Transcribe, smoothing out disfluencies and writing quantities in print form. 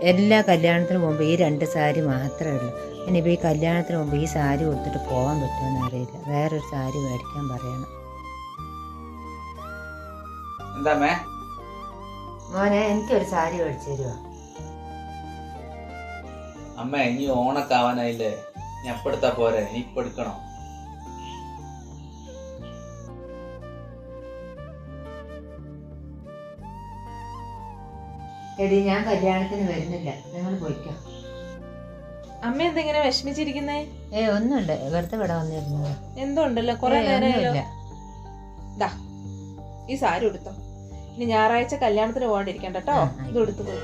എല്ലാ കല്യാണത്തിന് പോകുമ്പോൾ ഈ 2 സാരി മാത്രമേ ഉള്ളൂ. ഇനിയിപ്പോൾ ഈ കല്യാണത്തിന് മുമ്പ് ഈ സാരി കൊടുത്തിട്ട് പോകാൻ പറ്റുമെന്ന് അറിയില്ല. വേറൊരു സാരി മേടിക്കാൻ പറയണം. മോനെ എനിക്കൊരു സാരി മേടിച്ചു തരുമോ? അമ്മ ഇനി ഓണൊക്കെ ആവാനായില്ലേ, ഞാൻ എപ്പെടുത്താ പോരെ, ഇനി ഇപ്പൊ എടുക്കണോ? എടി ഞാൻ കല്യാണത്തിന് വരുന്നില്ല, നിങ്ങൾ പോയിക്കോ. അമ്മ എന്തെങ്ങനെ വിഷമിച്ചിരിക്കുന്നേ? ഒന്നുണ്ട്, വെറുതെ ഇവിടെ വന്നിരുന്നത്. എന്തോ ഉണ്ടല്ലോ കൊറേ നേരം. ഈ സാരി എടുത്തോ, ഇനി ഞായറാഴ്ച കല്യാണത്തിന് പോകാണ്ടിരിക്കണ്ട കേട്ടോ. ഇത് എടുത്തു പോയി.